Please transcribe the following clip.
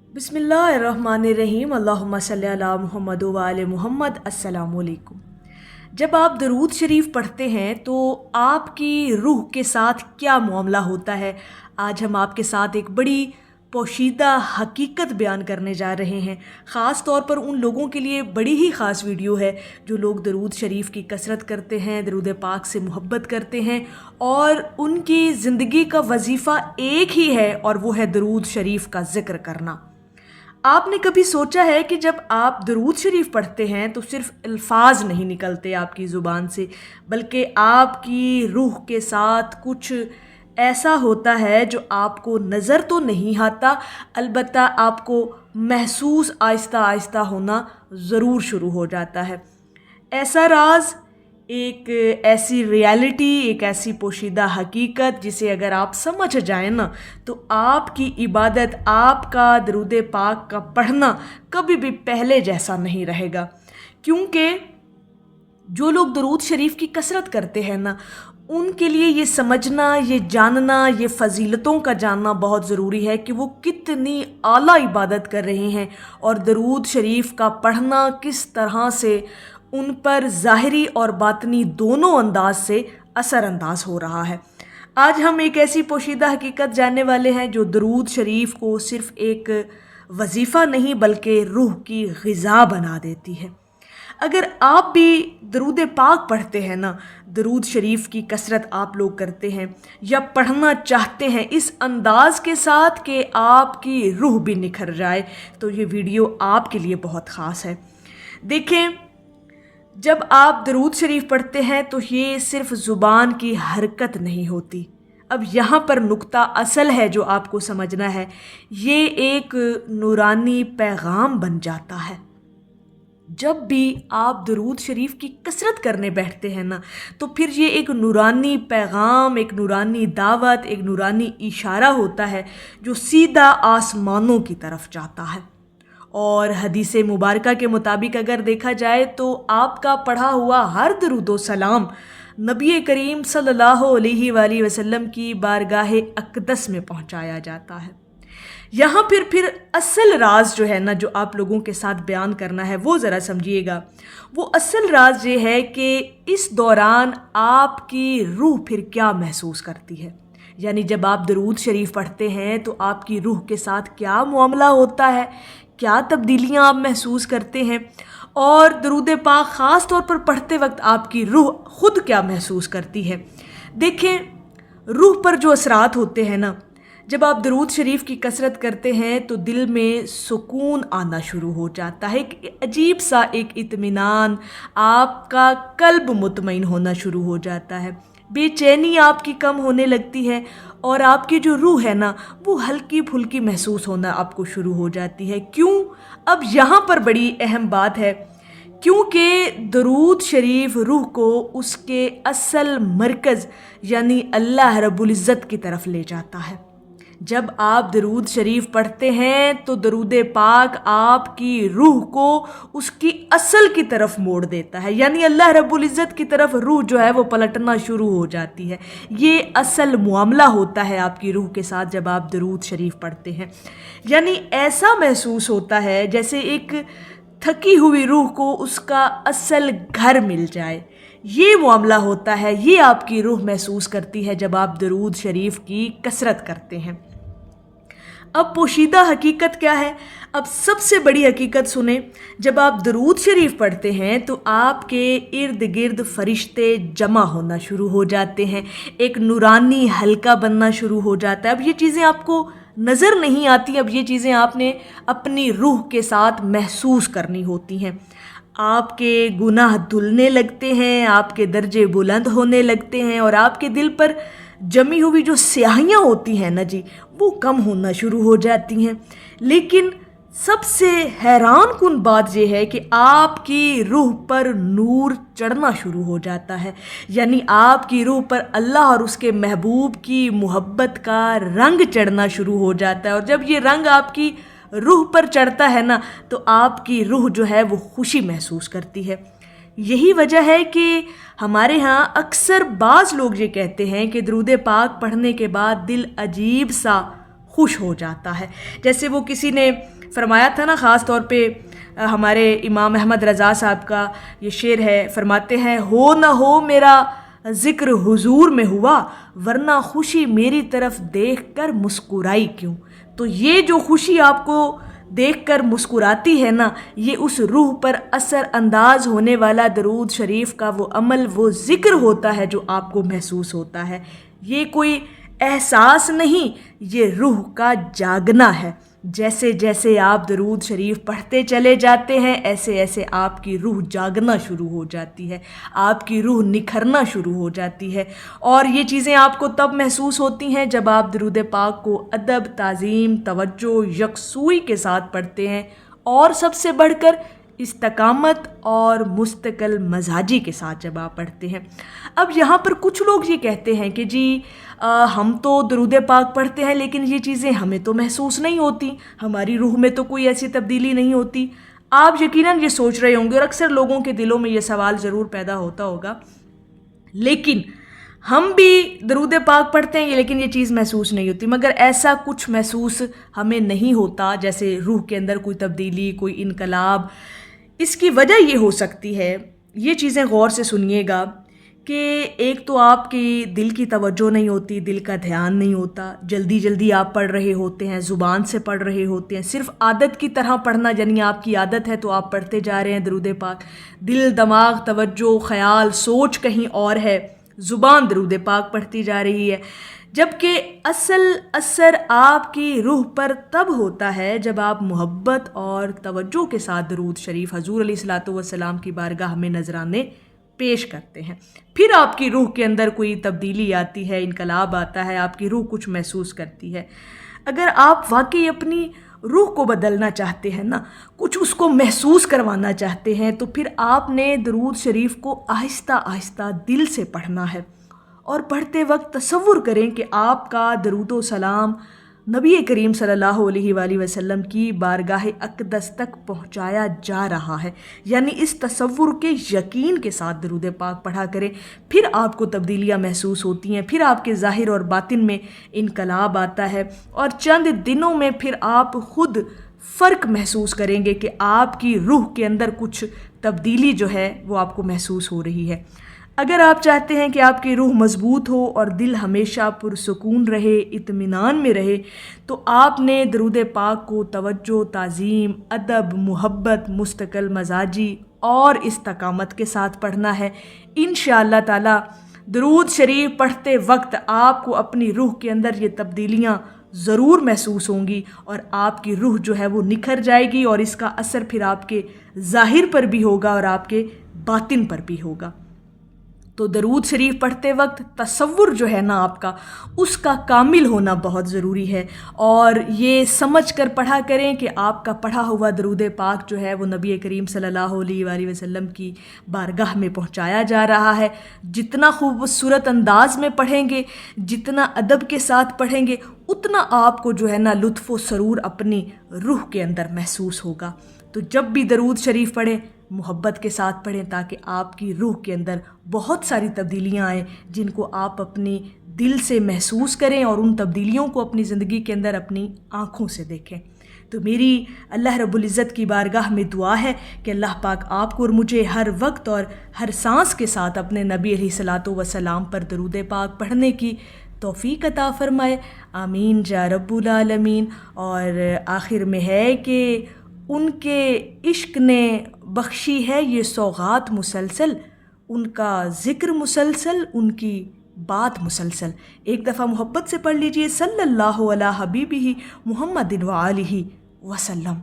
बिस्मिल्लाहिर्रहमानिर्रहीम अल्लाहुम्मा सल्ली अला मुहम्मद व आले मुहम्मद। अस्सलाम वालेकुम। जब आप दरूद शरीफ पढ़ते हैं तो आपकी रूह के साथ क्या मामला होता है, आज हम आपके साथ एक बड़ी पोशीदा हकीकत बयान करने जा रहे हैं। ख़ास तौर पर उन लोगों के लिए बड़ी ही ख़ास वीडियो है जो लोग दरूद शरीफ की कसरत करते हैं, दरूद पाक से मोहब्बत करते हैं और उनकी ज़िंदगी का वजीफ़ा एक ही है और वो है दरूद शरीफ का ज़िक्र करना। आपने कभी सोचा है कि जब आप दरूद शरीफ पढ़ते हैं तो सिर्फ अल्फाज नहीं निकलते आपकी ज़ुबान से, बल्कि आपकी रूह के साथ कुछ ऐसा होता है जो आपको नज़र तो नहीं आता, अलबत्ता आपको महसूस आहिस्ता आहिस्ता होना ज़रूर शुरू हो जाता है। ऐसा राज, एक ऐसी रियलिटी, एक ऐसी पोशीदा हकीकत जिसे अगर आप समझ जाएं ना तो आपकी इबादत, आपका दरूद पाक का पढ़ना कभी भी पहले जैसा नहीं रहेगा। क्योंकि जो लोग दरूद शरीफ की कसरत करते हैं ना, उनके लिए ये समझना, ये जानना, ये फ़जीलतों का जानना बहुत ज़रूरी है कि वो कितनी आला इबादत कर रहे हैं और दरूद शरीफ का पढ़ना किस तरह से उन पर ज़ाहिरी और बातनी दोनों अंदाज से असर अंदाज हो रहा है। आज हम एक ऐसी पोशीदा हकीकत जानने वाले हैं जो दरूद शरीफ को सिर्फ़ एक वजीफ़ा नहीं बल्कि रूह की ग़िज़ा बना देती है। अगर आप भी दरूद पाक पढ़ते हैं ना, दरूद शरीफ की कसरत आप लोग करते हैं या पढ़ना चाहते हैं इस अंदाज़ के साथ कि आपकी रूह भी निखर जाए, तो ये वीडियो आपके लिए बहुत ख़ास है। देखें, जब आप दरूद शरीफ पढ़ते हैं तो ये सिर्फ़ ज़ुबान की हरकत नहीं होती। अब यहाँ पर नुक्ता असल है जो आपको समझना है, ये एक नूरानी पैगाम बन जाता है। जब भी आप दरूद शरीफ की कसरत करने बैठते हैं ना, तो फिर ये एक नूरानी पैगाम, एक नूरानी दावत, एक नूरानी इशारा होता है जो सीधा आसमानों की तरफ जाता है। और हदीस मुबारका के मुताबिक अगर देखा जाए तो आपका पढ़ा हुआ हर दरूद व सलाम नबी करीम सल्लल्लाहु अलैहि वसल्लम की बारगाह अक़दस में पहुंचाया जाता है। यहाँ फिर असल राज जो है ना, जो आप लोगों के साथ बयान करना है वो ज़रा समझिएगा। वो असल राज ये है कि इस दौरान आपकी रूह फिर क्या महसूस करती है, यानी जब आप दरूद शरीफ पढ़ते हैं तो आपकी रूह के साथ क्या मामला होता है, क्या तब्दीलियां आप महसूस करते हैं और दरूद पाक ख़ास तौर पर पढ़ते वक्त आपकी रूह ख़ुद क्या महसूस करती है। देखें, रूह पर जो असरात होते हैं ना, जब आप दरूद शरीफ की कसरत करते हैं तो दिल में सुकून आना शुरू हो जाता है, एक अजीब सा एक इत्मीनान, आपका कल्ब मुतमईन होना शुरू हो जाता है, बेचैनी आपकी कम होने लगती है और आपकी जो रूह है ना वो हल्की फुल्की महसूस होना आपको शुरू हो जाती है। क्यों? अब यहाँ पर बड़ी अहम बात है, क्योंकि दरूद शरीफ रूह को उसके असल मरकज़ यानी अल्लाह रब्बुल इज़्ज़त की तरफ ले जाता है। जब आप दरूद शरीफ पढ़ते हैं तो दरूद पाक आपकी रूह को उसकी असल की तरफ मोड़ देता है, यानी अल्लाह रब्बुल इज़्ज़त की तरफ रूह जो है वो पलटना शुरू हो जाती है। ये असल मामला होता है आपकी रूह के साथ जब आप दरूद शरीफ पढ़ते हैं। यानी ऐसा महसूस होता है जैसे एक थकी हुई रूह को उसका असल घर मिल जाए। ये मामला होता है, ये आपकी रूह महसूस करती है जब आप दरूद शरीफ की कसरत करते हैं। अब पोशीदा हकीकत क्या है? अब सबसे बड़ी हकीकत सुने, जब आप दरूद शरीफ पढ़ते हैं तो आपके इर्द गिर्द फरिश्ते जमा होना शुरू हो जाते हैं, एक नूरानी हल्का बनना शुरू हो जाता है। अब ये चीज़ें आपको नज़र नहीं आती, अब ये चीज़ें आपने अपनी रूह के साथ महसूस करनी होती हैं। आपके गुनाह धुलने लगते हैं, आपके दर्जे बुलंद होने लगते हैं और आपके दिल पर जमी हुई जो स्याहियाँ होती हैं ना जी, वो कम होना शुरू हो जाती हैं। लेकिन सबसे हैरान कुन बात यह है कि आपकी रूह पर नूर चढ़ना शुरू हो जाता है, यानी आपकी रूह पर अल्लाह और उसके महबूब की मोहब्बत का रंग चढ़ना शुरू हो जाता है। और जब ये रंग आपकी रूह पर चढ़ता है ना तो आपकी रूह जो है वो खुशी महसूस करती है। यही वजह है कि हमारे यहाँ अक्सर बाज़ लोग ये कहते हैं कि दरूद पाक पढ़ने के बाद दिल अजीब सा खुश हो जाता है, जैसे वो किसी ने فرمایا تھا نا، خاص طور پہ ہمارے امام احمد رضا صاحب کا یہ شعر ہے، فرماتے ہیں ہو نہ ہو میرا ذکر حضور میں ہوا، ورنہ خوشی میری طرف دیکھ کر مسکرائی کیوں. تو یہ جو خوشی آپ کو دیکھ کر مسکراتی ہے نا، یہ اس روح پر اثر انداز ہونے والا درود شریف کا وہ عمل، وہ ذکر ہوتا ہے جو آپ کو محسوس ہوتا ہے. یہ کوئی احساس نہیں، یہ روح کا جاگنا ہے. جیسے جیسے آپ درود شریف پڑھتے چلے جاتے ہیں، ایسے ایسے آپ کی روح جاگنا شروع ہو جاتی ہے، آپ کی روح نکھرنا شروع ہو جاتی ہے. اور یہ چیزیں آپ کو تب محسوس ہوتی ہیں جب آپ درود پاک کو ادب، تعظیم، توجہ، یکسوئی کے ساتھ پڑھتے ہیں، اور سب سے بڑھ کر استقامت اور مستقل مزاجی کے ساتھ جب آپ پڑھتے ہیں. اب یہاں پر کچھ لوگ یہ کہتے ہیں کہ جی ہم تو درود پاک پڑھتے ہیں لیکن یہ چیزیں ہمیں تو محسوس نہیں ہوتی، ہماری روح میں تو کوئی ایسی تبدیلی نہیں ہوتی. آپ یقیناً یہ سوچ رہے ہوں گے، اور اکثر لوگوں کے دلوں میں یہ سوال ضرور پیدا ہوتا ہوگا، لیکن ہم بھی درود پاک پڑھتے ہیں لیکن یہ چیز محسوس نہیں ہوتی. مگر ایسا کچھ محسوس ہمیں نہیں ہوتا جیسے روح کے اندر کوئی تبدیلی، کوئی انقلاب. اس کی وجہ یہ ہو سکتی ہے، یہ چیزیں غور سے سنیے گا، کہ ایک تو آپ کی دل کی توجہ نہیں ہوتی، دل کا دھیان نہیں ہوتا، جلدی جلدی آپ پڑھ رہے ہوتے ہیں، زبان سے پڑھ رہے ہوتے ہیں، صرف عادت کی طرح پڑھنا، یعنی آپ کی عادت ہے تو آپ پڑھتے جا رہے ہیں درود پاک، دل، دماغ، توجہ، خیال، سوچ کہیں اور ہے، زبان درود پاک پڑھتی جا رہی ہے. جبکہ اصل اثر آپ کی روح پر تب ہوتا ہے جب آپ محبت اور توجہ کے ساتھ درود شریف حضور علیہ الصلوۃ والسلام کی بارگاہ میں نذرانے پیش کرتے ہیں. پھر آپ کی روح کے اندر کوئی تبدیلی آتی ہے، انقلاب آتا ہے، آپ کی روح کچھ محسوس کرتی ہے. اگر آپ واقعی اپنی روح کو بدلنا چاہتے ہیں نا، کچھ اس کو محسوس کروانا چاہتے ہیں، تو پھر آپ نے درود شریف کو آہستہ آہستہ دل سے پڑھنا ہے. اور پڑھتے وقت تصور کریں کہ آپ کا درود و سلام نبی کریم صلی اللہ علیہ وآلہ وسلم کی بارگاہ اقدس تک پہنچایا جا رہا ہے. یعنی اس تصور کے یقین کے ساتھ درود پاک پڑھا کریں، پھر آپ کو تبدیلیاں محسوس ہوتی ہیں، پھر آپ کے ظاہر اور باطن میں انقلاب آتا ہے، اور چند دنوں میں پھر آپ خود فرق محسوس کریں گے کہ آپ کی روح کے اندر کچھ تبدیلی جو ہے وہ آپ کو محسوس ہو رہی ہے. اگر آپ چاہتے ہیں کہ آپ کی روح مضبوط ہو اور دل ہمیشہ پرسکون رہے، اطمینان میں رہے، تو آپ نے درود پاک کو توجہ، تعظیم، ادب، محبت، مستقل مزاجی اور استقامت کے ساتھ پڑھنا ہے. انشاءاللہ تعالی درود شریف پڑھتے وقت آپ کو اپنی روح کے اندر یہ تبدیلیاں ضرور محسوس ہوں گی، اور آپ کی روح جو ہے وہ نکھر جائے گی، اور اس کا اثر پھر آپ کے ظاہر پر بھی ہوگا اور آپ کے باطن پر بھی ہوگا. تو درود شریف پڑھتے وقت تصور جو ہے نا آپ کا، اس کا کامل ہونا بہت ضروری ہے. اور یہ سمجھ کر پڑھا کریں کہ آپ کا پڑھا ہوا درود پاک جو ہے وہ نبی کریم صلی اللہ علیہ وآلہ وسلم کی بارگاہ میں پہنچایا جا رہا ہے. جتنا خوبصورت انداز میں پڑھیں گے، جتنا ادب کے ساتھ پڑھیں گے، اتنا آپ کو جو ہے نا لطف و سرور اپنی روح کے اندر محسوس ہوگا. تو جب بھی درود شریف پڑھیں، محبت کے ساتھ پڑھیں، تاکہ آپ کی روح کے اندر بہت ساری تبدیلیاں آئیں جن کو آپ اپنی دل سے محسوس کریں، اور ان تبدیلیوں کو اپنی زندگی کے اندر اپنی آنکھوں سے دیکھیں. تو میری اللہ رب العزت کی بارگاہ میں دعا ہے کہ اللہ پاک آپ کو اور مجھے ہر وقت اور ہر سانس کے ساتھ اپنے نبی علیہ الصلوۃ والسلام پر درود پاک پڑھنے کی توفیق عطا فرمائے. آمین یا رب العالمین. اور آخر میں ہے کہ ان کے عشق نے بخشی ہے یہ سوغات مسلسل، ان کا ذکر مسلسل، ان کی بات مسلسل. ایک دفعہ محبت سے پڑھ لیجئے، صلی اللہ علی حبیبہ محمد وآلہ وسلم.